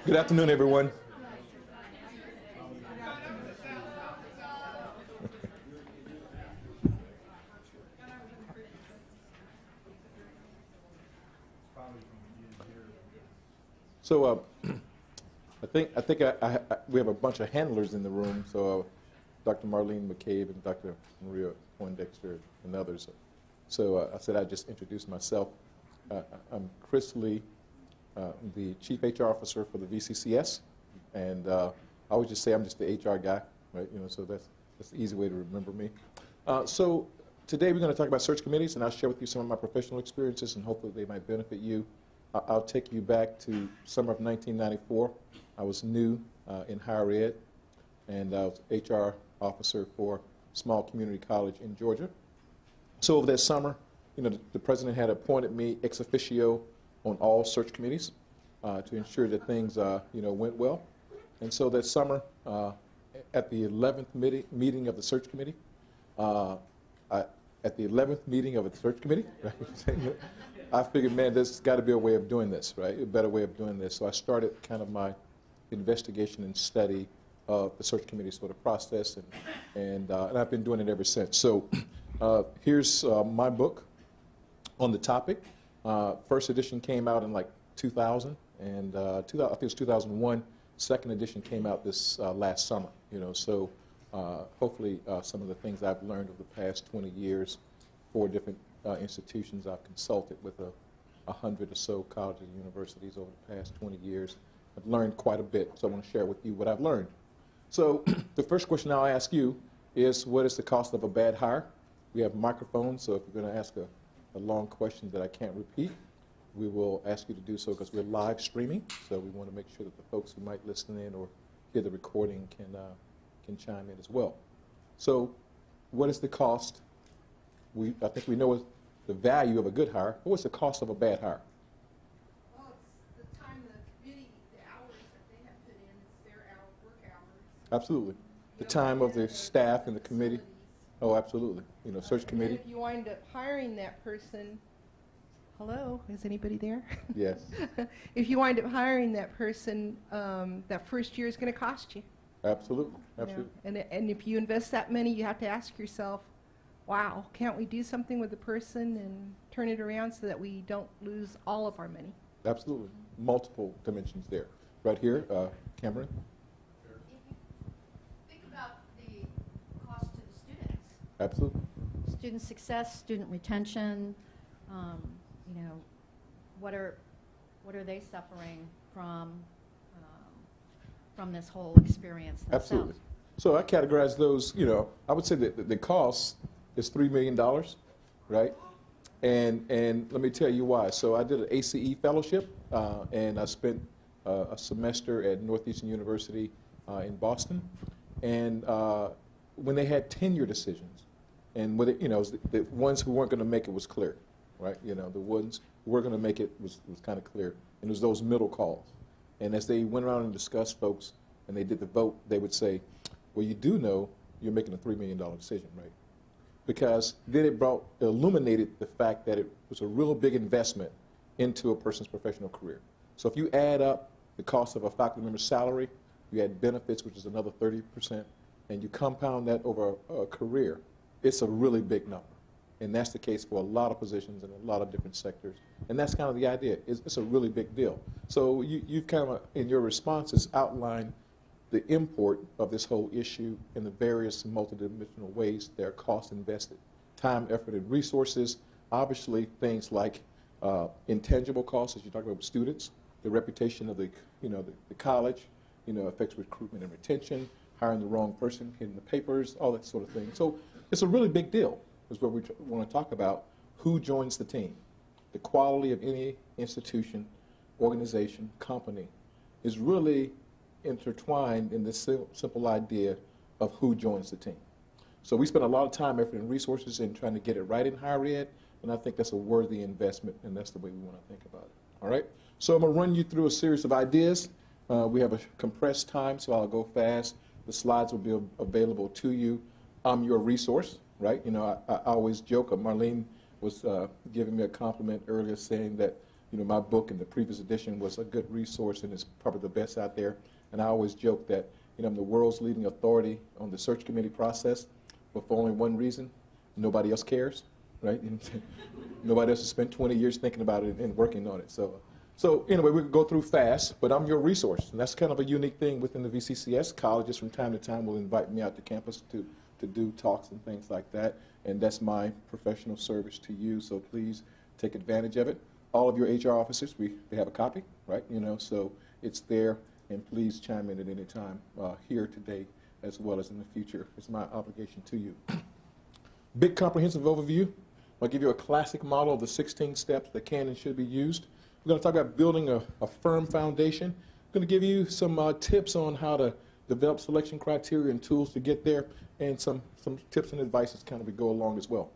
Good afternoon, everyone. So we have a bunch of handlers in the room. So Dr. Marlene McCabe and Dr. Maria Poindexter and others. So I said I'd just introduce myself. I'm Chris Lee, the Chief HR Officer for the VCCS, and I always just say I'm just the HR guy, right? So that's the easy way to remember me. So today we're going to talk about search committees, and I'll share with you some of my professional experiences, and hopefully they might benefit you. I'll take you back to summer of 1994. I was new in higher ed, and I was HR officer for a small community college in Georgia. So over that summer, the president had appointed me ex officio on all search committees to ensure that things, went well. And so that summer, at the 11th meeting of the search committee, I figured, man, there's got to be a way of doing this, right? A better way of doing this. So I started kind of my investigation and study of the search committee sort of process, and I've been doing it ever since. So here's my book on the topic. First edition came out in like 2000, and I think it was 2001. Second edition came out this last summer. So hopefully some of the things I've learned over the past 20 years, 4 different institutions I've consulted with 100 or so colleges and universities over the past 20 years. I've learned quite a bit, so I want to share with you what I've learned. So the first question I'll ask you is, what is the cost of a bad hire? We have microphones, so if you're going to ask a long question that I can't repeat, we will ask you to do so because we're live streaming, so we want to make sure that the folks who might listen in or hear the recording can chime in as well. So what is the cost? I think we know the value of a good hire, but what's the cost of a bad hire? Well, it's the time the committee, the hours that they have put in, it's their work hours. Absolutely. The time of the staff and the committee. Oh, absolutely. Search committee. If you wind up hiring that person, hello, is anybody there? Yes. If you wind up hiring that person, that first year is going to cost you. Absolutely. Absolutely. And if you invest that money, you have to ask yourself, wow, can't we do something with the person and turn it around so that we don't lose all of our money? Absolutely. Multiple dimensions there. Right here, Cameron. Think about the cost to the students. Absolutely. Student success, student retention, what are they suffering from this whole experience themselves? Absolutely. So I categorize those, I would say that the cost is $3 million, right? And let me tell you why. So I did an ACE fellowship, and I spent a semester at Northeastern University in Boston. And when they had tenure decisions, and with it, the ones who weren't going to make it was clear, right? The ones who were going to make it was kind of clear. And it was those middle calls. And as they went around and discussed folks, and they did the vote, they would say, well, you do know you're making a $3 million decision, right? Because then it illuminated the fact that it was a real big investment into a person's professional career. So if you add up the cost of a faculty member's salary, you add benefits, which is another 30%, and you compound that over a career, it's a really big number. And that's the case for a lot of positions in a lot of different sectors. And that's kind of the idea. It's a really big deal. So you've kind of, in your responses, outlined the import of this whole issue in the various multidimensional ways there are costs invested, time, effort, and resources. Obviously, things like intangible costs, as you talk about with students, the reputation of the college, affects recruitment and retention, hiring the wrong person, hitting the papers, all that sort of thing. So it's a really big deal, is what we want to talk about. Who joins the team? The quality of any institution, organization, company is really intertwined in this simple idea of who joins the team. So we spend a lot of time, effort, and resources in trying to get it right in higher ed, and I think that's a worthy investment, and that's the way we want to think about it. All right? So I'm going to run you through a series of ideas. We have a compressed time, so I'll go fast. The slides will be available to you. I'm your resource, right? I always joke. Marlene was giving me a compliment earlier saying that, my book in the previous edition was a good resource and it's probably the best out there. And I always joke that, I'm the world's leading authority on the search committee process, but for only one reason: nobody else cares, right? Nobody else has spent 20 years thinking about it and working on it. So anyway, we can go through fast, but I'm your resource. And that's kind of a unique thing within the VCCS. Colleges from time to time will invite me out to campus to do talks and things like that. And that's my professional service to you, so please take advantage of it. All of your HR officers, they have a copy, right? So it's there, and please chime in at any time here today as well as in the future. It's my obligation to you. Big comprehensive overview. I'll give you a classic model of the 16 steps that can and should be used. We're going to talk about building a firm foundation. I'm going to give you some tips on how to develop selection criteria and tools to get there, and some tips and advice as kind of we go along as well.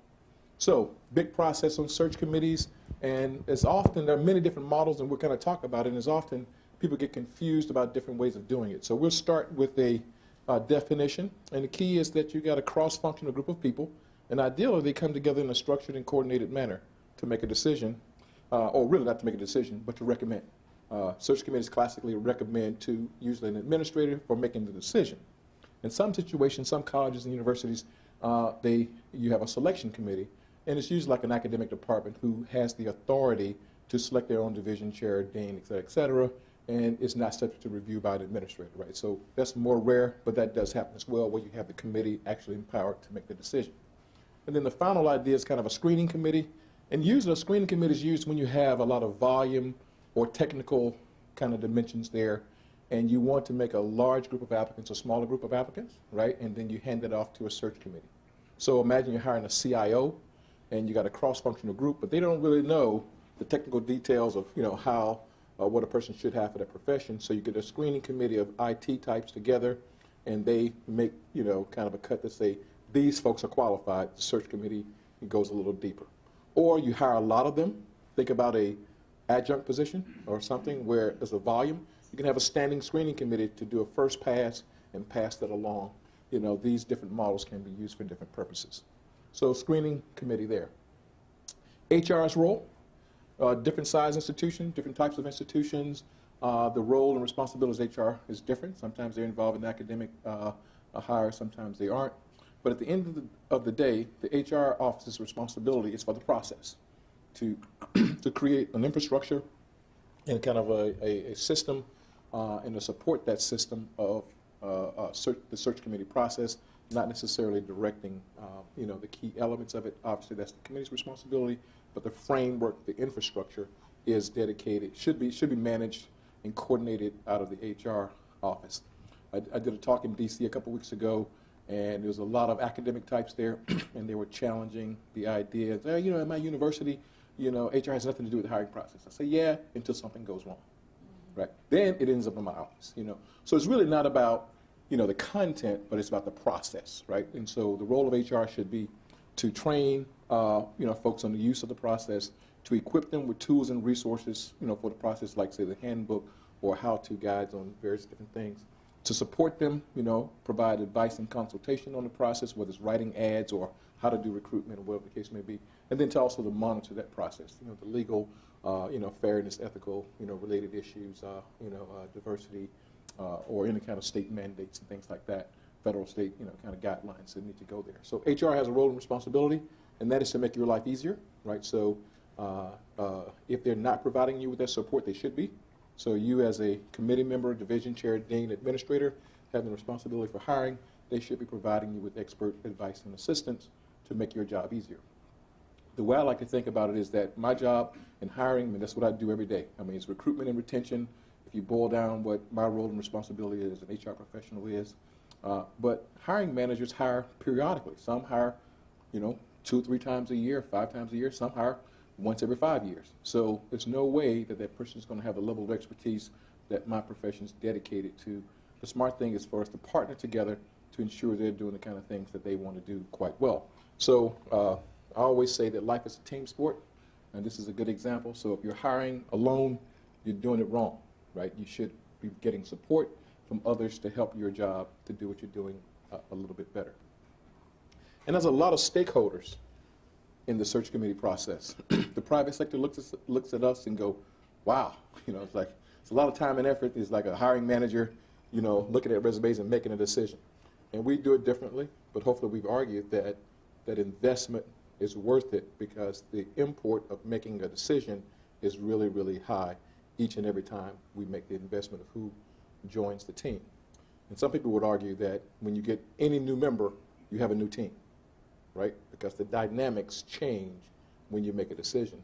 So, big process on search committees, and as often, there are many different models, and we're going to talk about it, and as often, people get confused about different ways of doing it. So we'll start with a definition, and the key is that you got a cross-functional group of people, and ideally, they come together in a structured and coordinated manner to make a decision, or really not to make a decision, but to recommend. Search committees classically recommend to usually an administrator for making the decision. In some situations, some colleges and universities, you have a selection committee, and it's usually like an academic department who has the authority to select their own division chair, dean, et cetera, and it's not subject to review by an administrator, right? So that's more rare, but that does happen as well, where you have the committee actually empowered to make the decision. And then the final idea is kind of a screening committee, and usually a screening committee is used when you have a lot of volume or technical kind of dimensions there, and you want to make a large group of applicants, a smaller group of applicants, right? And then you hand it off to a search committee. So imagine you're hiring a CIO, and you got a cross-functional group, but they don't really know the technical details of how what a person should have for their profession. So you get a screening committee of IT types together, and they make kind of a cut to say these folks are qualified. The search committee goes a little deeper. Or you hire a lot of them. Think about a adjunct position or something where there's a volume. You can have a standing screening committee to do a first pass and pass that along. These different models can be used for different purposes. So screening committee there. HR's role, different size institution, different types of institutions. The role and responsibilities of HR is different. Sometimes they're involved in academic hires, sometimes they aren't. But at the end of the day, the HR office's responsibility is for the process, to create an infrastructure and kind of a system and to support that system of the search committee process, not necessarily directing the key elements of it. Obviously, that's the committee's responsibility, but the framework, the infrastructure is dedicated, should be managed and coordinated out of the HR office. I did a talk in DC a couple weeks ago, and there was a lot of academic types there, and they were challenging the idea that, at my university, HR has nothing to do with the hiring process. I say, yeah, until something goes wrong, right? Then it ends up in my office, So it's really not about, the content, but it's about the process, right? And so the role of HR should be to train, folks on the use of the process, to equip them with tools and resources, for the process, like, say, the handbook or how-to guides on various different things, to support them, provide advice and consultation on the process, whether it's writing ads or how to do recruitment or whatever the case may be, and then to also to monitor that process, the legal, fairness, ethical, related issues, diversity, or any kind of state mandates and things like that, federal, state, kind of guidelines that need to go there. So HR has a role and responsibility, and that is to make your life easier, right? So if they're not providing you with that support, they should be. So you as a committee member, division chair, dean, administrator, having the responsibility for hiring, they should be providing you with expert advice and assistance to make your job easier. The way I like to think about it is that my job in hiring, that's what I do every day. It's recruitment and retention. If you boil down what my role and responsibility as an HR professional is. But hiring managers hire periodically. Some hire, 2 or 3 times a year, 5 times a year. Some hire once every 5 years. So there's no way that person is going to have the level of expertise that my profession is dedicated to. The smart thing is for us to partner together to ensure they're doing the kind of things that they want to do quite well. So I always say that life is a team sport, and this is a good example. So if you're hiring alone, you're doing it wrong, right? You should be getting support from others to help your job to do what you're doing a little bit better. And there's a lot of stakeholders in the search committee process. The private sector looks at us and go, wow, it's like, it's a lot of time and effort. It's like a hiring manager, looking at resumes and making a decision. And we do it differently, but hopefully we've argued that investment is worth it because the import of making a decision is really, really high each and every time we make the investment of who joins the team. And some people would argue that when you get any new member, you have a new team, right? Because the dynamics change when you make a decision.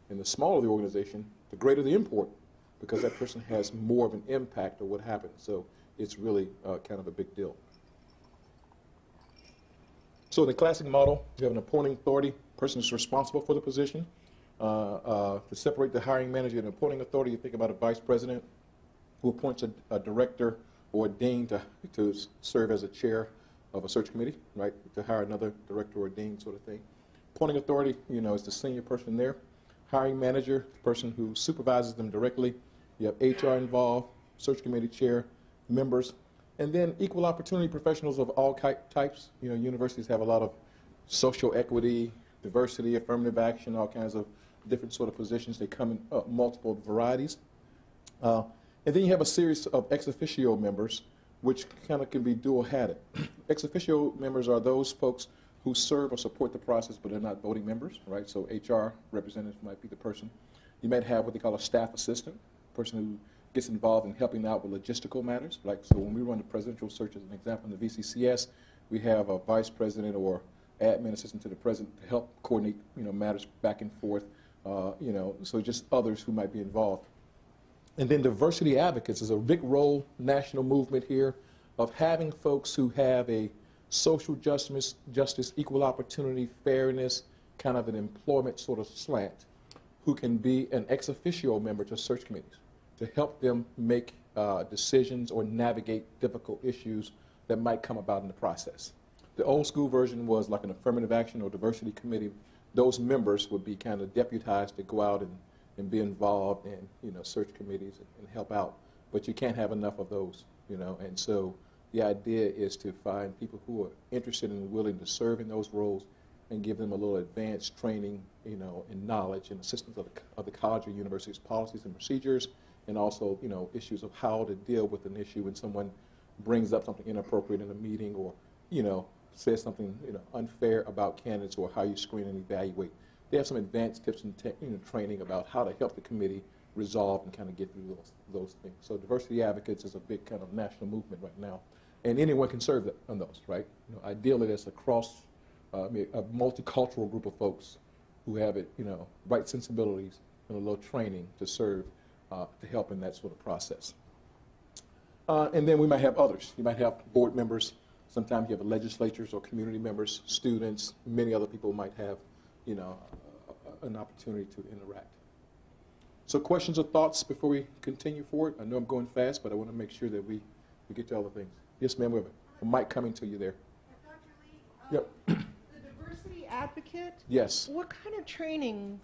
And the smaller the organization, the greater the import, because that person has more of an impact of what happens. So it's really kind of a big deal. So in the classic model, you have an appointing authority, person is responsible for the position. To separate the hiring manager and appointing authority, you think about a vice president who appoints a director or a dean to serve as a chair of a search committee, right, to hire another director or dean sort of thing. Appointing authority, is the senior person there. Hiring manager, the person who supervises them directly. You have HR involved, search committee chair, members, and then equal opportunity professionals of all types. Universities have a lot of social equity, diversity, affirmative action, all kinds of different sort of positions. They come in multiple varieties. And then you have a series of ex officio members, which kind of can be dual-hatted. Ex officio members are those folks who serve or support the process, but they're not voting members, right? So HR representative might be the person. You might have what they call a staff assistant, person who gets involved in helping out with logistical matters. Like, so when we run the presidential search, as an example, in the VCCS, we have a vice president or admin assistant to the president to help coordinate, matters back and forth, so just others who might be involved. And then diversity advocates is a big role, national movement here, of having folks who have a social justice, equal opportunity, fairness, kind of an employment sort of slant, who can be an ex officio member to search committees to help them make decisions or navigate difficult issues that might come about in the process. The old school version was like an affirmative action or diversity committee. Those members would be kind of deputized to go out and be involved in search committees and help out. But you can't have enough of those, and so the idea is to find people who are interested and willing to serve in those roles and give them a little advanced training, and knowledge and assistance of the college or university's policies and procedures, and also, issues of how to deal with an issue when someone brings up something inappropriate in a meeting or, says something, unfair about candidates or how you screen and evaluate. They have some advanced tips and training about how to help the committee resolve and kind of get through those things. So diversity advocates is a big kind of national movement right now, and anyone can serve on those, right? Ideally, there's a multicultural group of folks who have it, right sensibilities and a little training to serve, to help in that sort of process. And then we might have others. You might have board members. Sometimes you have legislatures or community members, students. Many other people might have, an opportunity to interact. So questions or thoughts before we continue forward? I know I'm going fast, but I want to make sure that we get to all the things. Yes, ma'am, we have a mic coming to you there. Dr. Lee, yep. The diversity advocate, yes. What kind of training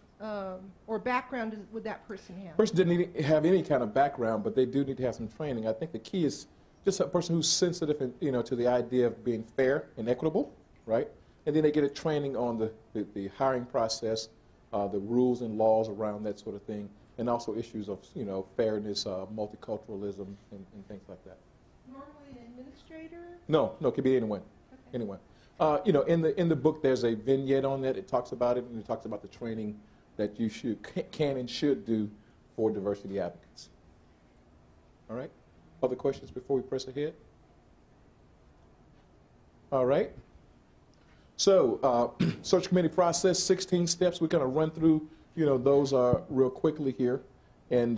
or background would that person have? Person didn't need to have any kind of background, but they do need to have some training. I think the key is just a person who's sensitive, to the idea of being fair and equitable, right? And then they get a training on the hiring process, the rules and laws around that sort of thing, and also issues of, fairness, multiculturalism, and things like that. Normally an administrator? No, it could be anyone. Okay. Anyone. In the book, there's a vignette on that. It talks about it, and it talks about the training that you can and should do for diversity advocates. All right? Other questions before we press ahead? All right. So, search committee process, 16 steps. We're going to run through, those real quickly here and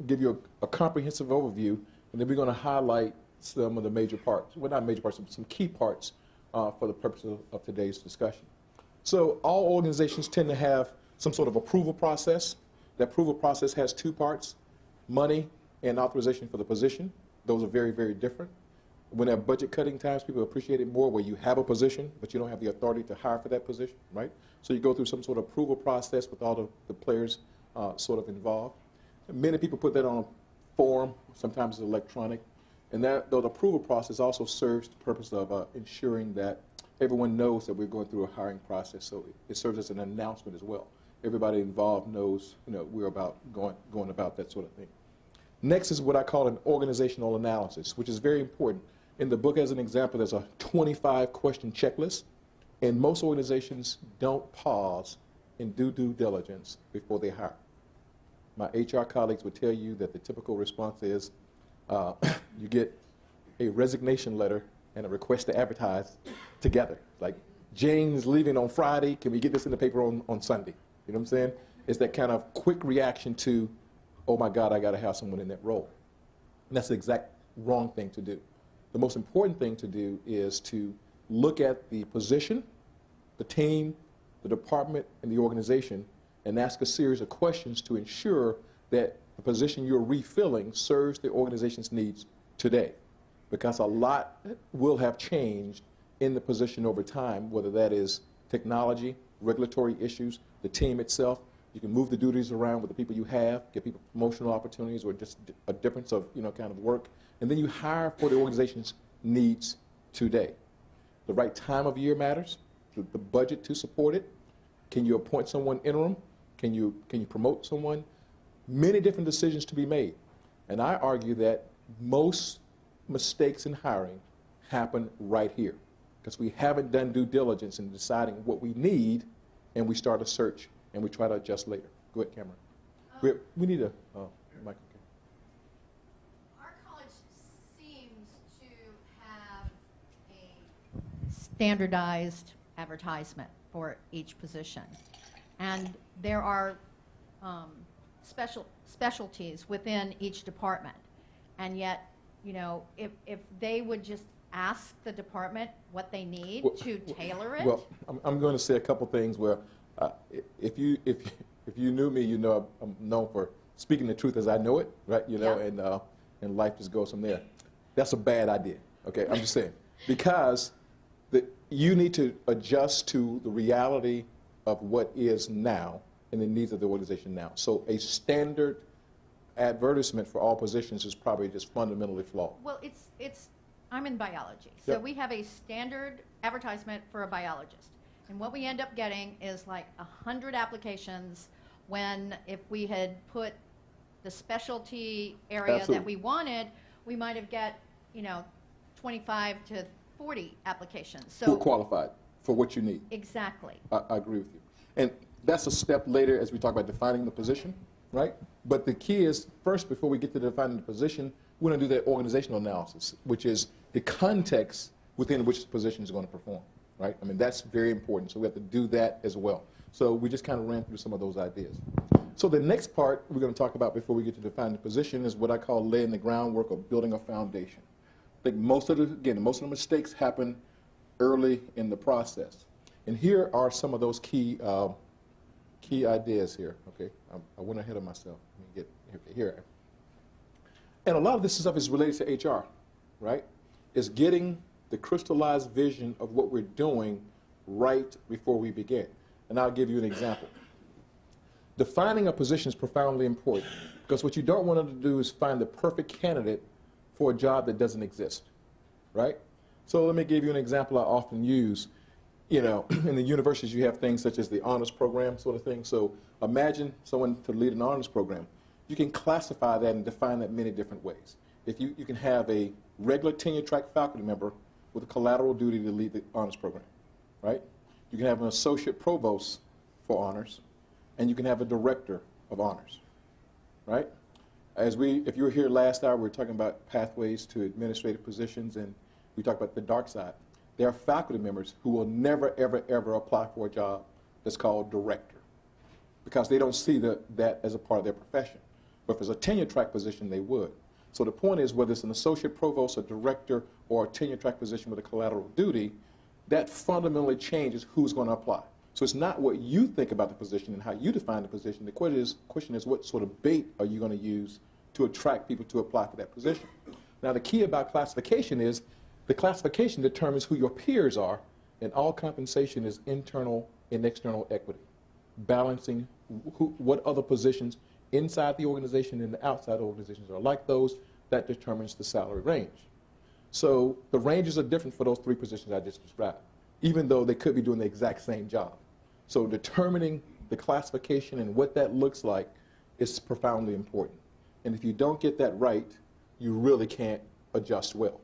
give you a comprehensive overview, and then we're going to highlight some of the major parts. Well, not major parts, but some key parts for the purpose of today's discussion. So, all organizations tend to have some sort of approval process. The approval process has two parts: money and authorization for the position. Those are very, very different. When at budget cutting times, people appreciate it more where you have a position, but you don't have the authority to hire for that position, right? So you go through some sort of approval process with all the players sort of involved. Many people put that on a form, sometimes it's electronic, and that the approval process also serves the purpose of ensuring that everyone knows that we're going through a hiring process, so it serves as an announcement as well. everybody involved knows, we're about going about that sort of thing. Next is what I call an organizational analysis, which is very important. In the book, as an example, there's a 25-question checklist, and most organizations don't pause and do due diligence before they hire. My HR colleagues would tell you that the typical response is you get a resignation letter and a request to advertise together. Like, Jane's leaving on Friday, can we get this in the paper on Sunday? You know what I'm saying? It's that kind of quick reaction to, oh my God, I got to have someone in that role. And that's the exact wrong thing to do. The most important thing to do is to look at the position, the team, the department, and the organization, and ask a series of questions to ensure that the position you're refilling serves the organization's needs today. Because a lot will have changed in the position over time, whether that is technology, regulatory issues, the team itself. You can move the duties around with the people you have, give people promotional opportunities or just a difference of kind of work. And then you hire for the organization's needs today. The right time of year matters, the budget to support it. Can you appoint someone interim? Can you promote someone? Many different decisions to be made. And I argue that most mistakes in hiring happen right here because we haven't done due diligence in deciding what we need, and we start a search and we try to adjust later. Go ahead, Cameron. We need a mic. Our college seems to have a standardized advertisement for each position. And there are specialties within each department. And yet, if they would just ask the department what they need to tailor it. Well, I'm going to say a couple things where if you knew me, I'm known for speaking the truth as I know it, right? Yeah. And life just goes from there. That's a bad idea. Okay, I'm just saying because you need to adjust to the reality of what is now and the needs of the organization now. So a standard advertisement for all positions is probably just fundamentally flawed. Well, I'm in biology, so Yep. we have a standard advertisement for a biologist. And what we end up getting is like 100 applications when if we had put the specialty area Absolutely. that we wanted, we might have got, 25 to 40 applications. Who are qualified for what you need. Exactly. I agree with you. And that's a step later as we talk about defining the position, right? But the key is, first, before we get to defining the position, we're going to do that organizational analysis, which is the context within which the position is going to perform, right? I mean, that's very important. So we have to do that as well. So we just kind of ran through some of those ideas. So the next part we're going to talk about before we get to define the position is what I call laying the groundwork or building a foundation. I think most of the mistakes happen early in the process. And here are some of those key ideas here. Okay, I went ahead of myself. Let me get here. And a lot of this stuff is related to HR, right? It's getting the crystallized vision of what we're doing right before we begin. And I'll give you an example. Defining a position is profoundly important because what you don't want to do is find the perfect candidate for a job that doesn't exist, right? So let me give you an example I often use. In the universities you have things such as the honors program sort of thing. So imagine someone to lead an honors program. You can classify that and define that many different ways. If you can have a regular tenure-track faculty member with a collateral duty to lead the honors program, right? You can have an associate provost for honors, and you can have a director of honors, right? If you were here last hour, we were talking about pathways to administrative positions, and we talked about the dark side. There are faculty members who will never, ever, ever apply for a job that's called director because they don't see that as a part of their profession. But if it's a tenure-track position, they would. So the point is, whether it's an associate provost, a director, or a tenure-track position with a collateral duty, that fundamentally changes who's going to apply. So it's not what you think about the position and how you define the position. The question is what sort of bait are you going to use to attract people to apply for that position? Now, the key about classification is the classification determines who your peers are, and all compensation is internal and external equity, balancing what other positions inside the organization and the outside organizations are like those. That determines the salary range. So the ranges are different for those three positions I just described, even though they could be doing the exact same job. So determining the classification and what that looks like is profoundly important. And if you don't get that right, you really can't adjust well.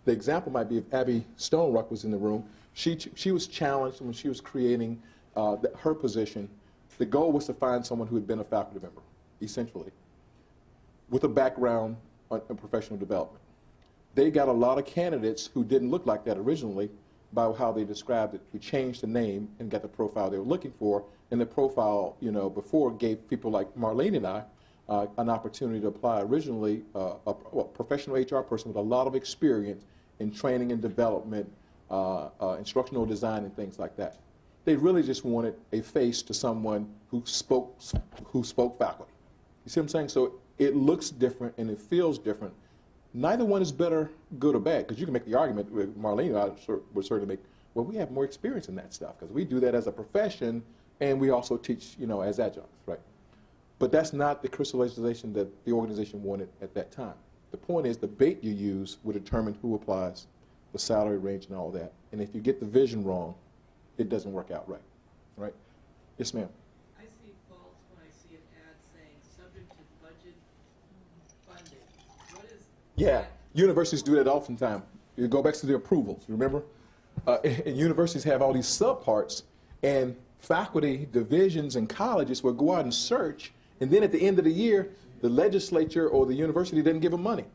The example might be if Abby Stoneruck was in the room. She was challenged when she was creating her position. The goal was to find someone who had been a faculty member, essentially, with a background in professional development. They got a lot of candidates who didn't look like that originally by how they described it. We changed the name and got the profile they were looking for, and the profile, before gave people like Marlene and I an opportunity to apply. Originally, a professional HR person with a lot of experience in training and development, instructional design, and things like that. They really just wanted a face to someone who spoke faculty. You see what I'm saying? So it looks different and it feels different. Neither one is better, good or bad, because you can make the argument with Marlene. I would certainly make, well, we have more experience in that stuff because we do that as a profession, and we also teach, as adjuncts, right? But that's not the crystallization that the organization wanted at that time. The point is the bait you use will determine who applies, the salary range and all that. And if you get the vision wrong, it doesn't work out right, right? Yes, ma'am. I see faults when I see an ad saying subject to budget funding. What is Yeah, that? universities do that oftentimes. You go back to the approvals, remember? And universities have all these subparts, and faculty divisions and colleges will go out and search, and then at the end of the year, the legislature or the university doesn't give them money,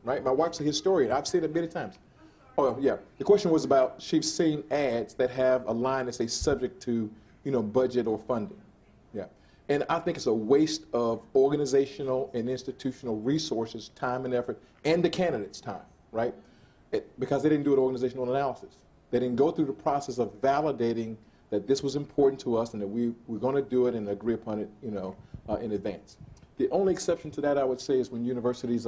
right? My wife's a historian. I've seen it many times. Oh, yeah. The question was about she's seen ads that have a line that says subject to, budget or funding. Yeah. And I think it's a waste of organizational and institutional resources, time and effort, and the candidate's time, right? Because they didn't do an organizational analysis. They didn't go through the process of validating that this was important to us and that we're going to do it and agree upon it, in advance. The only exception to that, I would say, is when universities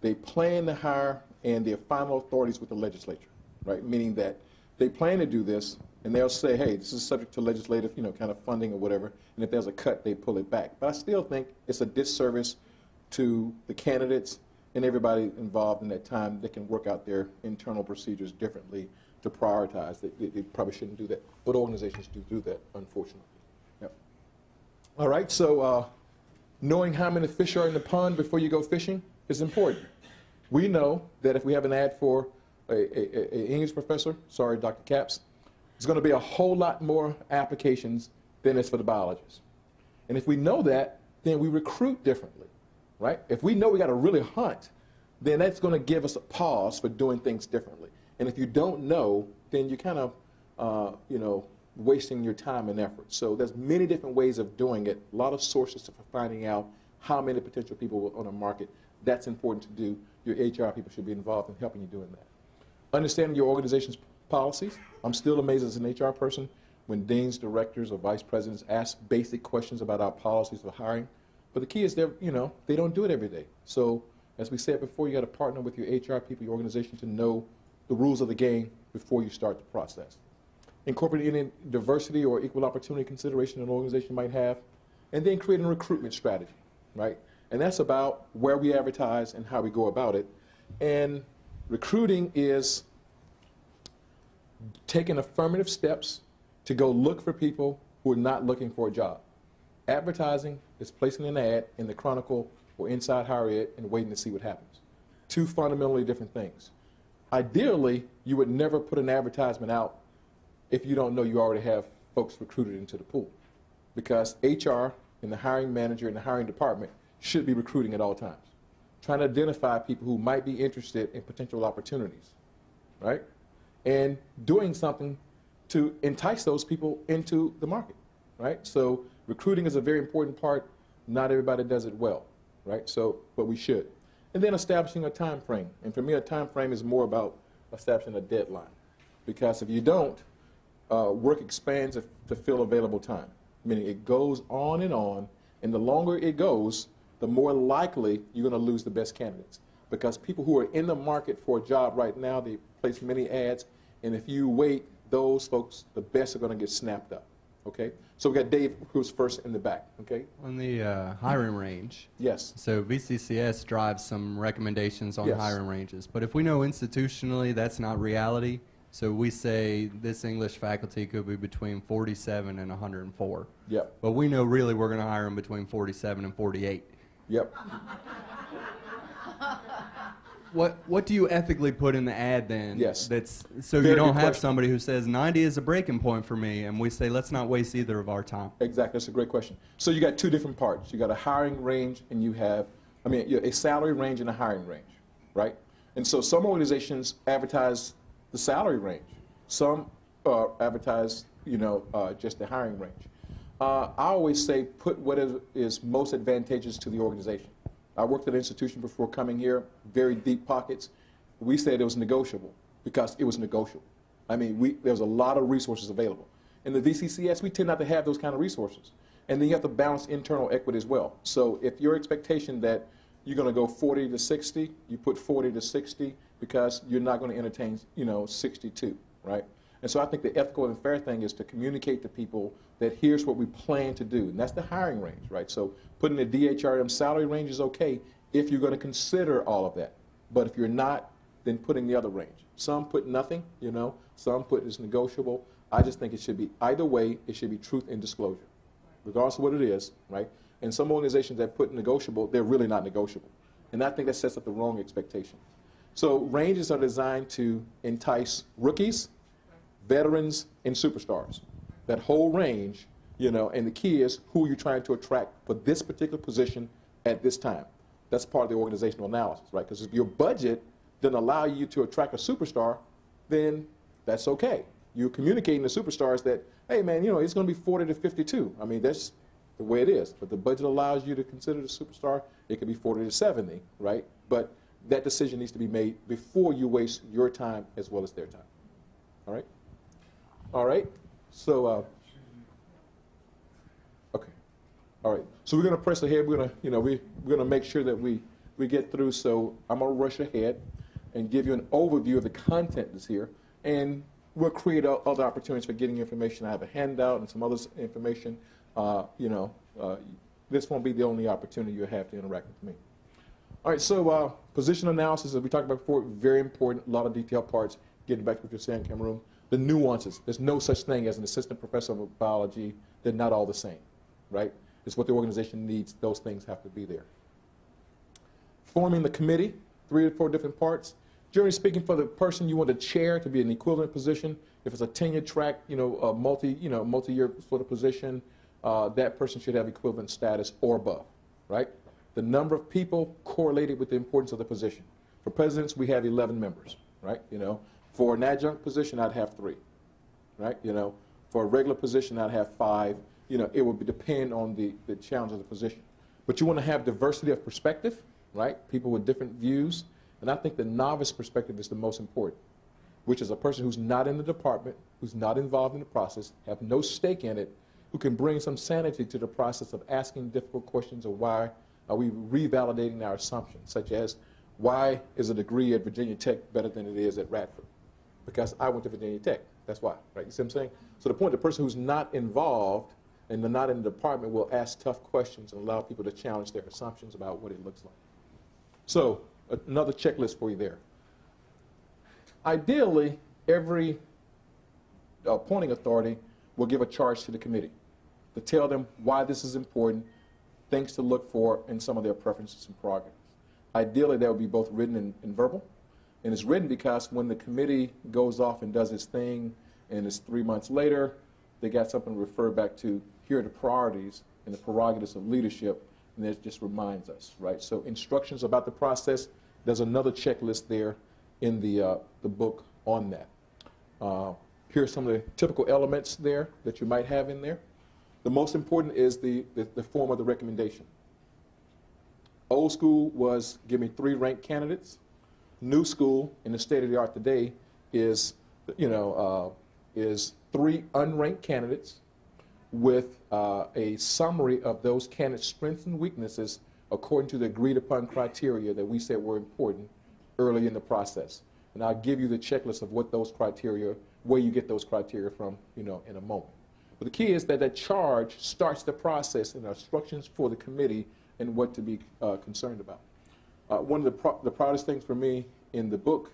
they plan to hire and they're final authorities with the legislature, right? Meaning that they plan to do this and they'll say, hey, this is subject to legislative, kind of funding or whatever, and if there's a cut, they pull it back. But I still think it's a disservice to the candidates and everybody involved in that time that can work out their internal procedures differently to prioritize. They probably shouldn't do that, but organizations do that, unfortunately. Yep. All right, so knowing how many fish are in the pond before you go fishing is important. We know that if we have an ad for an English professor, sorry, Dr. Capps, there's going to be a whole lot more applications than is for the biologist. And if we know that, then we recruit differently, right? If we know we got to really hunt, then that's going to give us a pause for doing things differently. And if you don't know, then you're kind of, wasting your time and effort. So there's many different ways of doing it, a lot of sources for finding out how many potential people on the market. That's important to do. Your HR people should be involved in helping you doing that. Understanding your organization's policies. I'm still amazed as an HR person when deans, directors, or vice presidents ask basic questions about our policies for hiring. But the key is they don't do it every day. So as we said before, you got to partner with your HR people, your organization, to know the rules of the game before you start the process. Incorporate any diversity or equal opportunity consideration an organization might have, and then create a recruitment strategy, right? And that's about where we advertise and how we go about it. And recruiting is taking affirmative steps to go look for people who are not looking for a job. Advertising is placing an ad in the Chronicle or Inside Higher Ed and waiting to see what happens. Two fundamentally different things. Ideally, you would never put an advertisement out if you don't know you already have folks recruited into the pool, because HR and the hiring manager and the hiring department should be recruiting at all times, trying to identify people who might be interested in potential opportunities, right? And doing something to entice those people into the market, right? So recruiting is a very important part. Not everybody does it well, right? So, but we should. And then establishing a time frame. And for me, a time frame is more about establishing a deadline, because if you don't, work expands to fill available time, meaning it goes on, and the longer it goes, the more likely you're going to lose the best candidates. Because people who are in the market for a job right now, they place many ads, and if you wait, those folks, the best are going to get snapped up, okay? So we got Dave, who's first in the back, okay? On the hiring range. Yes. So VCCS drives some recommendations on Yes. hiring ranges. But if we know institutionally that's not reality, So we say this English faculty could be between 47 and 104. Yep, But we know really we're going to hire them between 47 and 48. yep. What do you ethically put in the ad then? Yes. That's so Very you don't good have question. somebody who says 90 is a breaking point for me, and we say let's not waste either of our time. Exactly, that's a great question. So you got two different parts. You got a hiring range and you have, a salary range and a hiring range, right? And so some organizations advertise the salary range. Some advertise, just the hiring range. I always say put what is most advantageous to the organization. I worked at an institution before coming here, very deep pockets. We said it was negotiable because it was negotiable. There was a lot of resources available. In the VCCS, we tend not to have those kind of resources. And then you have to balance internal equity as well. So if your expectation that you're going to go 40 to 60, you put 40 to 60 because you're not going to entertain, 62, right? And so I think the ethical and fair thing is to communicate to people that here's what we plan to do. And that's the hiring range, right? So putting the DHRM salary range is okay if you're going to consider all of that. But if you're not, then putting the other range. Some put nothing, some put it's negotiable. I just think it should be, either way, it should be truth and disclosure, regardless of what it is, right? And some organizations that put negotiable, they're really not negotiable. And I think that sets up the wrong expectation. So ranges are designed to entice rookies, veterans, and superstars. That whole range, and the key is who you're trying to attract for this particular position at this time. That's part of the organizational analysis, right? Because if your budget doesn't allow you to attract a superstar, then that's okay. You're communicating to superstars that, hey man, it's going to be 40 to 52. That's the way it is. But the budget allows you to consider the superstar, it could be 40 to 70, right? But that decision needs to be made before you waste your time as well as their time. All right? All right. So, okay. All right. So we're going to press ahead. We're going to, we're going to make sure that we get through. So I'm going to rush ahead and give you an overview of the content that's here, and we'll create other opportunities for getting information. I have a handout and some other information. This won't be the only opportunity you have to interact with me. All right. So position analysis, as we talked about before, very important. A lot of detailed parts. Getting back to what you're saying, Cameroon. The nuances. There's no such thing as an assistant professor of biology. They're not all the same, right? It's what the organization needs. Those things have to be there. Forming the committee, 3 or 4 different parts. Generally speaking, for the person you want to chair to be an equivalent position, if it's a tenure track, a multi-year sort of position, that person should have equivalent status or above, right? The number of people correlated with the importance of the position. For presidents, we have 11 members, right? For an adjunct position, I'd have 3, right? For a regular position, I'd have 5. It would depend on the challenge of the position. But you want to have diversity of perspective, right? People with different views. And I think the novice perspective is the most important, which is a person who's not in the department, who's not involved in the process, have no stake in it, who can bring some sanity to the process of asking difficult questions of why are we revalidating our assumptions, such as why is a degree at Virginia Tech better than it is at Radford? Because I went to Virginia Tech. That's why, right? You see what I'm saying? So the point, the person who's not involved and they're not in the department will ask tough questions and allow people to challenge their assumptions about what it looks like. So another checklist for you there. Ideally, every appointing authority will give a charge to the committee to tell them why this is important, things to look for, and some of their preferences and prerogatives. Ideally, that would be both written and verbal. And it's written because when the committee goes off and does its thing, and it's 3 months later, they got something to refer back to. Here are the priorities and the prerogatives of leadership, and it just reminds us, right? So instructions about the process. There's another checklist there in the book on that. Here are some of the typical elements there that you might have in there. The most important is the form of the recommendation. Old school was give me 3 ranked candidates. New school, in the state of the art today, is 3 unranked candidates with a summary of those candidates' strengths and weaknesses according to the agreed upon criteria that we said were important early in the process. And I'll give you the checklist of what those criteria, where you get those criteria from, in a moment. But the key is that that charge starts the process and instructions for the committee and what to be concerned about. One of the proudest things for me in the book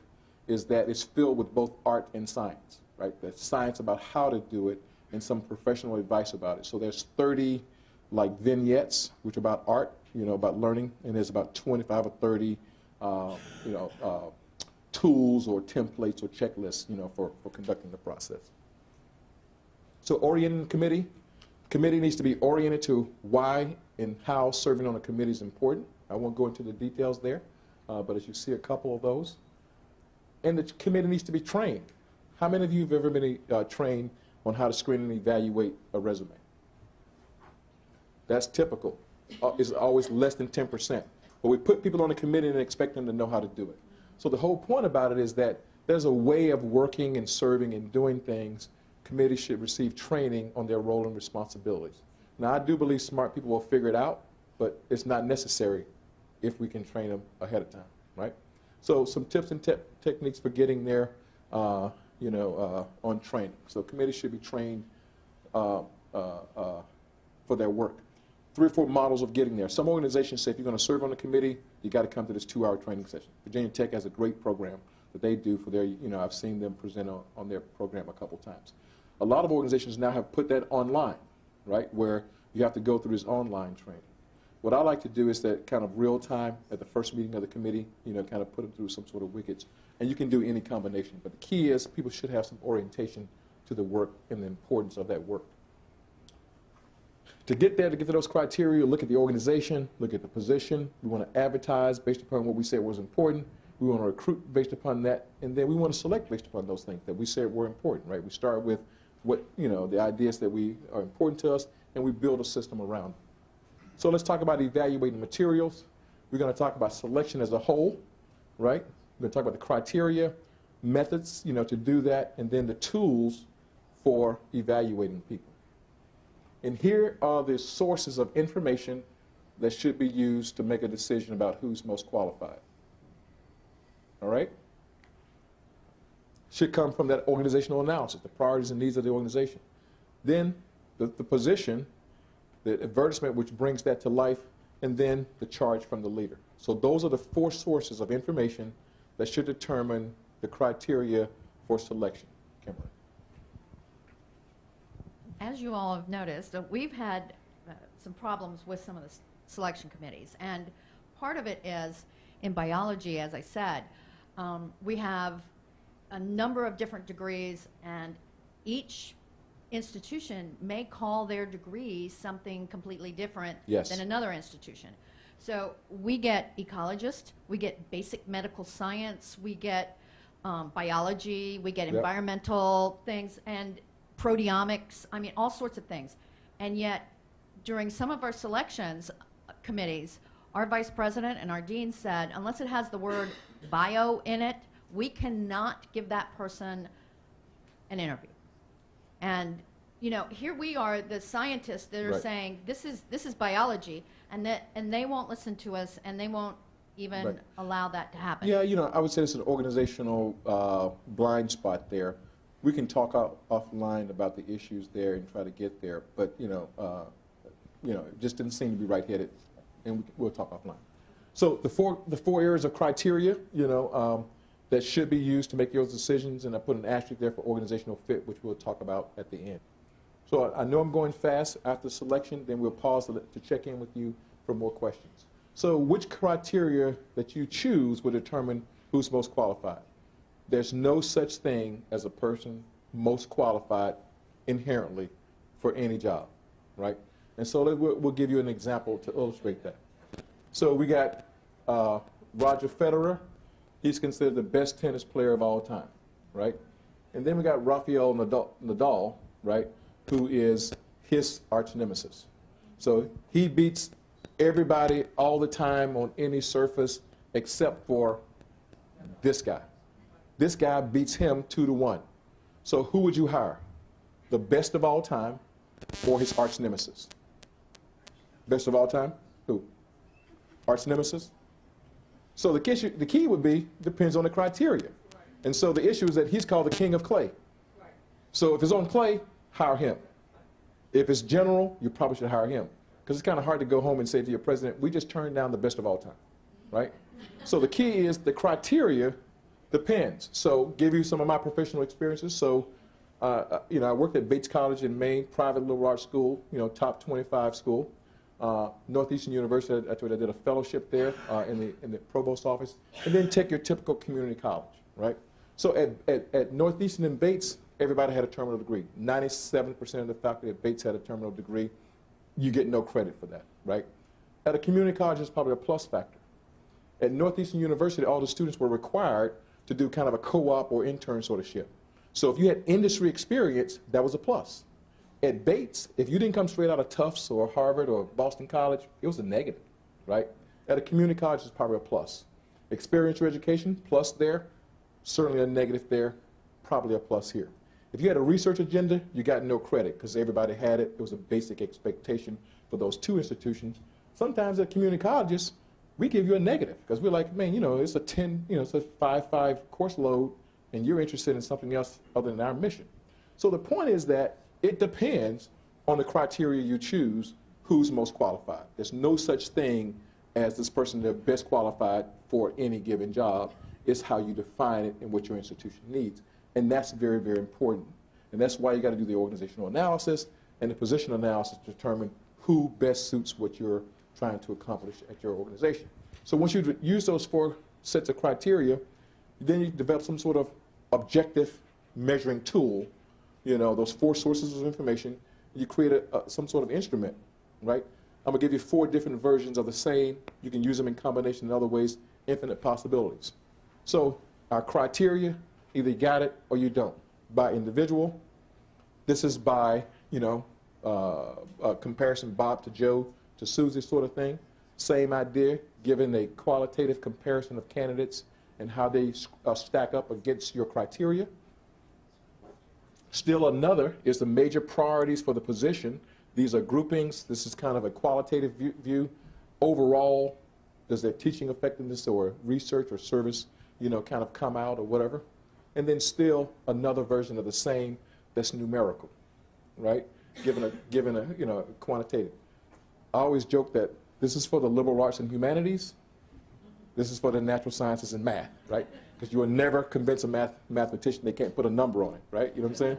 is that it's filled with both art and science, right? There's science about how to do it and some professional advice about it. So there's 30 like vignettes, which are about art, about learning, and there's about 25 or 30, tools or templates or checklists, for conducting the process. So orienting the committee. Committee needs to be oriented to why and how serving on a committee is important. I won't go into the details there, but as you see a couple of those. And the committee needs to be trained. How many of you have ever been trained on how to screen and evaluate a resume? That's typical. It's always less than 10%. But we put people on a committee and expect them to know how to do it. So the whole point about it is that there's a way of working and serving and doing things. Committees should receive training on their role and responsibilities. Now, I do believe smart people will figure it out, but it's not necessary if we can train them ahead of time, right? So some tips and techniques for getting there, on training. So committees should be trained for their work. 3 or 4 models of getting there. Some organizations say if you're going to serve on a committee, you got to come to this 2-hour training session. Virginia Tech has a great program that they do for their, I've seen them present on their program a couple times. A lot of organizations now have put that online, right, where you have to go through this online training. What I like to do is that kind of real time at the first meeting of the committee, kind of put them through some sort of wickets. And you can do any combination. But the key is people should have some orientation to the work and the importance of that work. To get there, to get to those criteria, look at the organization, look at the position. We want to advertise based upon what we said was important. We want to recruit based upon that. And then we want to select based upon those things that we said were important, right? We start with what, the ideas that we are important to us, and we build a system around them. So let's talk about evaluating materials. We're going to talk about selection as a whole, right? We're going to talk about the criteria, methods, to do that, and then the tools for evaluating people. And here are the sources of information that should be used to make a decision about who's most qualified. All right? Should come from that organizational analysis, the priorities and needs of the organization. Then the position, the advertisement which brings that to life, and then the charge from the leader. So those are the 4 sources of information that should determine the criteria for selection. Kimberly. As you all have noticed, we've had some problems with some of the selection committees. And part of it is, in biology, as I said, we have a number of different degrees, and each institution may call their degree something completely different than another institution. So we get ecologist, we get basic medical science, we get biology, we get environmental things, and proteomics, all sorts of things. And yet, during some of our selections committees, our vice president and our dean said, unless it has the word bio in it, we cannot give that person an interview. And here we are, the scientists that are saying this is biology, and they won't listen to us, and they won't even allow that to happen. Yeah, I would say it's an organizational blind spot there. We can talk offline about the issues there and try to get there, but it just didn't seem to be right-headed, and we'll talk offline. So the four areas of criteria, that should be used to make those decisions, and I put an asterisk there for organizational fit, which we'll talk about at the end. So I know I'm going fast after selection, then we'll pause to check in with you for more questions. So which criteria that you choose will determine who's most qualified? There's no such thing as a person most qualified inherently for any job, right? And so we'll give you an example to illustrate that. So we got Roger Federer. He's considered the best tennis player of all time, right? And then we got Rafael Nadal, right, who is his arch nemesis. So he beats everybody all the time on any surface except for this guy. This guy beats him 2-1. So who would you hire? The best of all time or his arch nemesis? Best of all time? Who? Arch nemesis? So the key would be, depends on the criteria. And so the issue is that he's called the king of clay. So if it's on clay, hire him. If it's general, you probably should hire him. Because it's kind of hard to go home and say to your president, we just turned down the best of all time, right? So the key is the criteria Depends. So give you some of my professional experiences. So, I worked at Bates College in Maine, private liberal arts school, top 25 school. Northeastern University, I did a fellowship there in the provost office, and then take your typical community college, right? So at Northeastern and Bates, everybody had a terminal degree. 97% of the faculty at Bates had a terminal degree. You get no credit for that, right? At a community college, it's probably a plus factor. At Northeastern University, all the students were required to do kind of a co-op or intern sort of ship. So if you had industry experience, that was a plus. At Bates, if you didn't come straight out of Tufts or Harvard or Boston College, it was a negative, right? At a community college, it's probably a plus. Experiential education, plus there. Certainly a negative there, probably a plus here. If you had a research agenda, you got no credit because everybody had it. It was a basic expectation for those two institutions. Sometimes at community colleges, we give you a negative because we're like, man, it's a 10, it's a 5-5 course load, and you're interested in something else other than our mission. So the point is that it depends on the criteria you choose who's most qualified. There's no such thing as this person they're best qualified for any given job. It's how you define it and what your institution needs. And that's very, very important. And that's why you got to do the organizational analysis and the position analysis to determine who best suits what you're trying to accomplish at your organization. So once you use those 4 sets of criteria, then you develop some sort of objective measuring tool, those 4 sources of information. You create some sort of instrument, right? I'm going to give you 4 different versions of the same. You can use them in combination in other ways, infinite possibilities. So our criteria, either you got it or you don't. By individual, this is by, comparison Bob to Joe to Susie sort of thing. Same idea, given a qualitative comparison of candidates and how they stack up against your criteria. Still another is the major priorities for the position. These are groupings. This is kind of a qualitative view. Overall, does their teaching effectiveness or research or service, kind of come out or whatever? And then still another version of the same that's numerical, right? Given a quantitative. I always joke that this is for the liberal arts and humanities. This is for the natural sciences and math, right? Because you will never convince a mathematician they can't put a number on it, right? You know what I'm saying?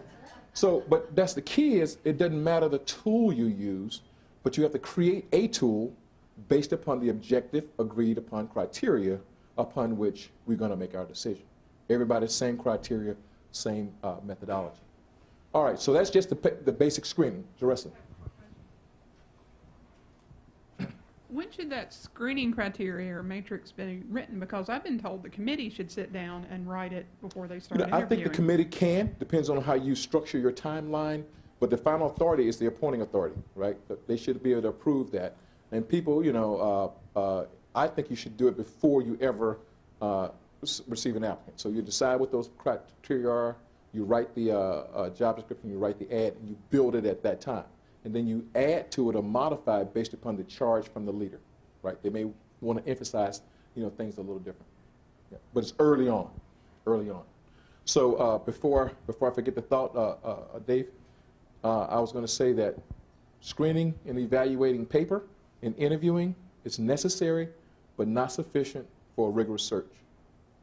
So, but that's the key is it doesn't matter the tool you use, but you have to create a tool based upon the objective agreed upon criteria upon which we're going to make our decision. Everybody's same criteria, same methodology. All right, so that's just the basic screening. Jeressa. When should that screening criteria or matrix be written? Because I've been told the committee should sit down and write it before they start interviewing. I think the committee depends on how you structure your timeline, but the final authority is the appointing authority, right? They should be able to approve that. And people, I think you should do it before you ever receive an applicant. So you decide what those criteria are, you write the job description, you write the ad, and you build it at that time. And then you add to it or modify it based upon the charge from the leader, right? They may want to emphasize, things a little different. Yeah. But it's early on. So before I forget the thought, Dave, I was going to say that screening and evaluating paper and interviewing is necessary, but not sufficient for a rigorous search,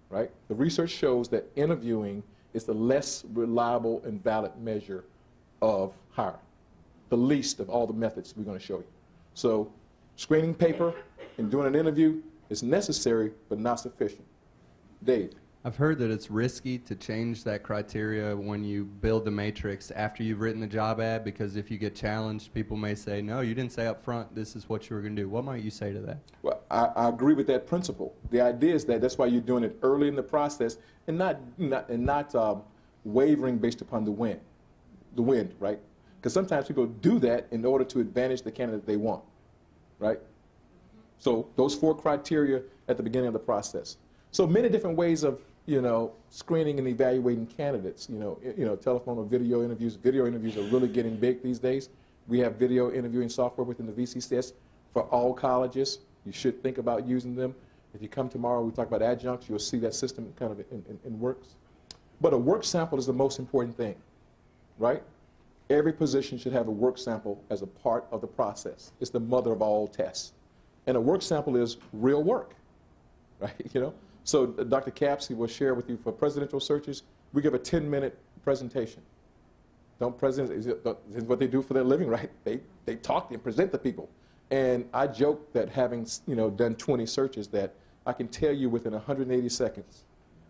right? The research shows that interviewing is the less reliable and valid measure of hiring. The least of all the methods we're going to show you. So screening paper and doing an interview is necessary but not sufficient. Dave. I've heard that it's risky to change that criteria when you build the matrix after you've written the job ad, because if you get challenged, people may say, no, you didn't say up front this is what you were going to do. What might you say to that? Well, I agree with that principle. The idea is that's why you're doing it early in the process and not wavering based upon the wind, right? Because sometimes people do that in order to advantage the candidate they want, right? So those 4 criteria at the beginning of the process. So many different ways of, screening and evaluating candidates. Telephone or video interviews. Video interviews are really getting big these days. We have video interviewing software within the VCCS for all colleges. You should think about using them. If you come tomorrow, we talk about adjuncts, you'll see that system kind of in works. But a work sample is the most important thing, right? Every position should have a work sample as a part of the process. It's the mother of all tests. And a work sample is real work, right? So Dr. Capsey will share with you for presidential searches, we give a 10-minute presentation. Don't presidents, is what they do for their living, right? They talk and present to people. And I joke that having done 20 searches that I can tell you within 180 seconds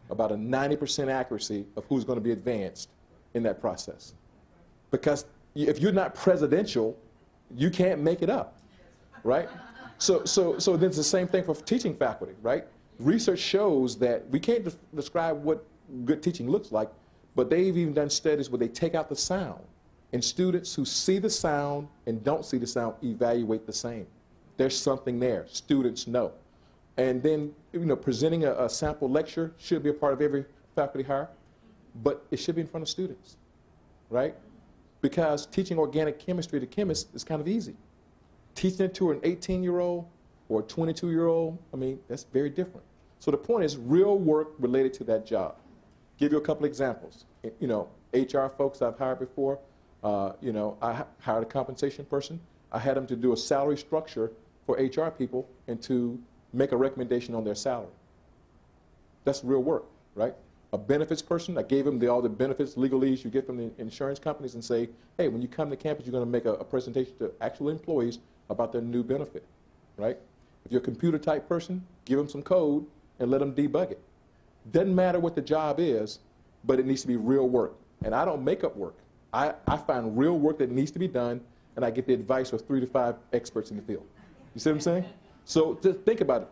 about a 90% accuracy of who's going to be advanced in that process. Because if you're not presidential, you can't make it up, right? So then it's the same thing for teaching faculty, right? Research shows that we can't describe what good teaching looks like, but they've even done studies where they take out the sound, and students who see the sound and don't see the sound evaluate the same. There's something there. Students know. And then, presenting a sample lecture should be a part of every faculty hire, but it should be in front of students, right? Because teaching organic chemistry to chemists is kind of easy. Teaching it to an 18-year-old or a 22-year-old, that's very different. So the point is real work related to that job. Give you a couple examples. HR folks I've hired before, I hired a compensation person. I had them to do a salary structure for HR people and to make a recommendation on their salary. That's real work, right? A benefits person, I gave them all the benefits, legalese you get from the insurance companies and say, hey, when you come to campus, you're going to make a presentation to actual employees about their new benefit, right? If you're a computer type person, give them some code and let them debug it. Doesn't matter what the job is, but it needs to be real work. And I don't make up work. I find real work that needs to be done, and I get the advice of 3 to 5 experts in the field. You see what I'm saying? So just think about it.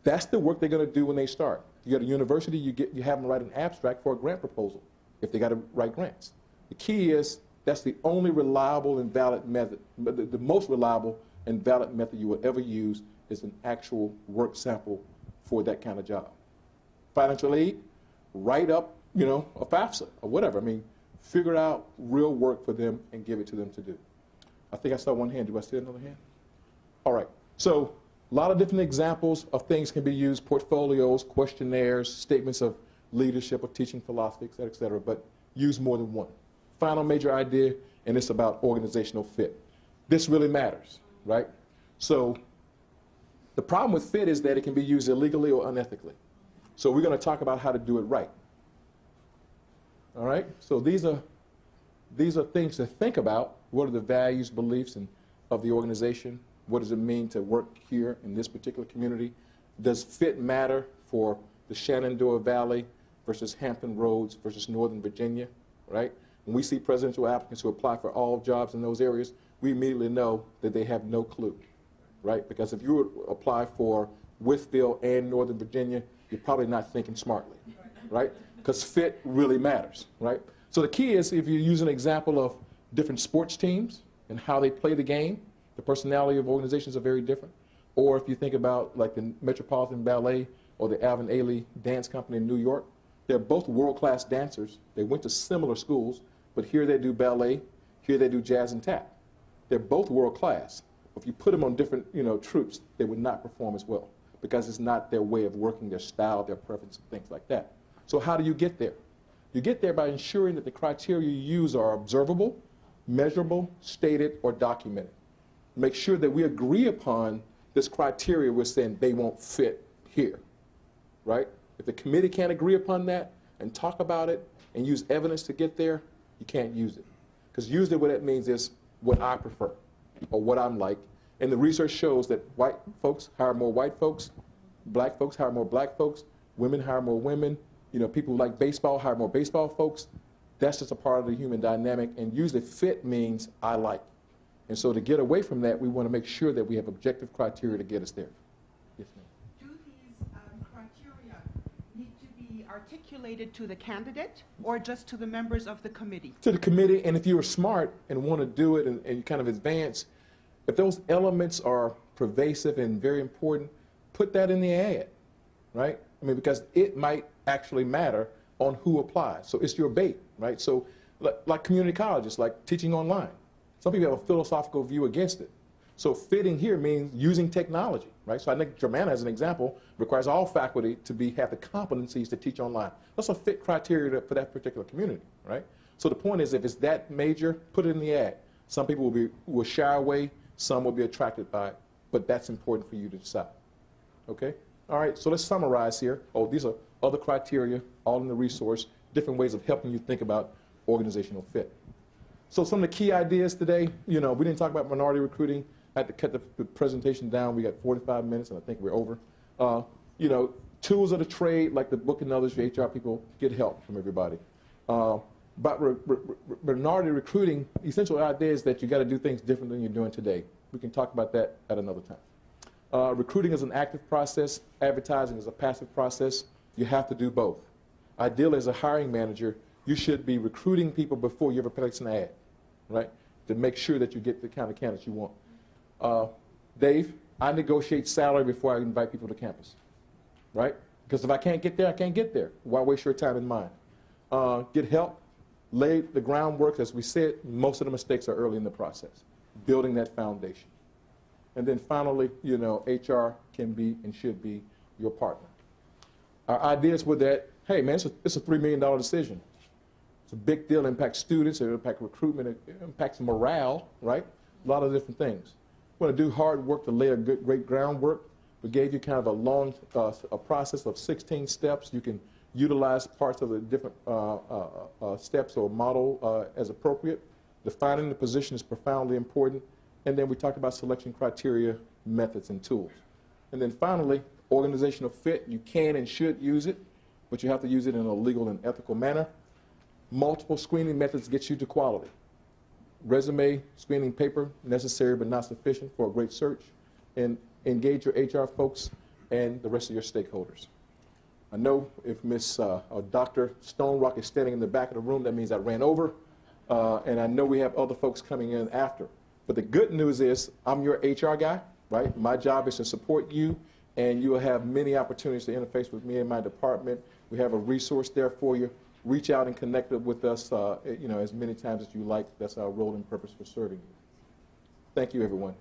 That's the work they're going to do when they start. You got a university, you have them write an abstract for a grant proposal if they got to write grants. The key is that's the only reliable and valid method. The most reliable and valid method you will ever use is an actual work sample for that kind of job. Financial aid, write up, a FAFSA or whatever. Figure out real work for them and give it to them to do. I think I saw one hand. Do I see another hand? All right. So a lot of different examples of things can be used, portfolios, questionnaires, statements of leadership or teaching philosophy, et cetera, but use more than one. Final major idea, and it's about organizational fit. This really matters, right? So the problem with fit is that it can be used illegally or unethically. So we're going to talk about how to do it right. All right? So these are things to think about. What are the values, beliefs, of the organization? What does it mean to work here in this particular community? Does fit matter for the Shenandoah Valley versus Hampton Roads versus Northern Virginia, right? When we see presidential applicants who apply for all jobs in those areas, we immediately know that they have no clue, right? Because if you apply for Withville and Northern Virginia, you're probably not thinking smartly, right? Because fit really matters, right? So the key is if you use an example of different sports teams and how they play the game, the personality of organizations are very different. Or if you think about like the Metropolitan Ballet or the Alvin Ailey Dance Company in New York, they're both world-class dancers. They went to similar schools, but here they do ballet, here they do jazz and tap. They're both world-class. If you put them on different troupes, they would not perform as well because it's not their way of working, their style, their preference, and things like that. So how do you get there? You get there by ensuring that the criteria you use are observable, measurable, stated, or documented. Make sure that we agree upon this criteria we're saying they won't fit here, right? If the committee can't agree upon that and talk about it and use evidence to get there, you can't use it. Because usually what that means is what I prefer or what I'm like. And the research shows that white folks hire more white folks, black folks hire more black folks, women hire more women, people who like baseball hire more baseball folks. That's just a part of the human dynamic, and usually fit means I like. And so to get away from that, we want to make sure that we have objective criteria to get us there. Yes, ma'am. Do these criteria need to be articulated to the candidate or just to the members of the committee? To the committee, and if you're smart and want to do it and you kind of advance, if those elements are pervasive and very important, put that in the ad, right? Because it might actually matter on who applies. So it's your bait, right? So like community colleges, like teaching online. Some people have a philosophical view against it. So fitting here means using technology, right? So I think Germana, as an example, requires all faculty to have the competencies to teach online. That's a fit criteria for that particular community, right? So the point is, if it's that major, put it in the ad. Some people will shy away, some will be attracted by it, but that's important for you to decide. Okay? All right, so let's summarize here. Oh, these are other criteria, all in the resource, different ways of helping you think about organizational fit. So some of the key ideas today, we didn't talk about minority recruiting. I had to cut the presentation down. We got 45 minutes, and I think we're over. Tools of the trade, like the book and others, your HR people, get help from everybody. About minority recruiting, the essential idea is that you got to do things different than you're doing today. We can talk about that at another time. Recruiting is an active process. Advertising is a passive process. You have to do both. Ideally, as a hiring manager, you should be recruiting people before you ever place an ad, right, to make sure that you get the kind of candidates you want. Dave, I negotiate salary before I invite people to campus, right? Because if I can't get there, I can't get there. Why waste your time and mine? Get help. Lay the groundwork. As we said, most of the mistakes are early in the process, building that foundation. And then finally, HR can be and should be your partner. Our ideas were that, hey, man, it's a $3 million decision. It's a big deal. It impacts students. It impacts recruitment. It impacts morale, right? A lot of different things. We want to do hard work to lay a great groundwork. We gave you kind of a long a process of 16 steps. You can utilize parts of the different steps or model as appropriate. Defining the position is profoundly important. And then we talked about selection criteria, methods, and tools. And then finally, organizational fit. You can and should use it, but you have to use it in a legal and ethical manner. Multiple screening methods get you to quality. Resume, screening paper, necessary but not sufficient for a great search. And engage your HR folks and the rest of your stakeholders. I know if Dr. Stonerock is standing in the back of the room, that means I ran over. And I know we have other folks coming in after. But the good news is I'm your HR guy, right? My job is to support you, and you will have many opportunities to interface with me and my department. We have a resource there for you. Reach out and connect with us as many times as you like. That's our role and purpose for serving you. Thank you, everyone.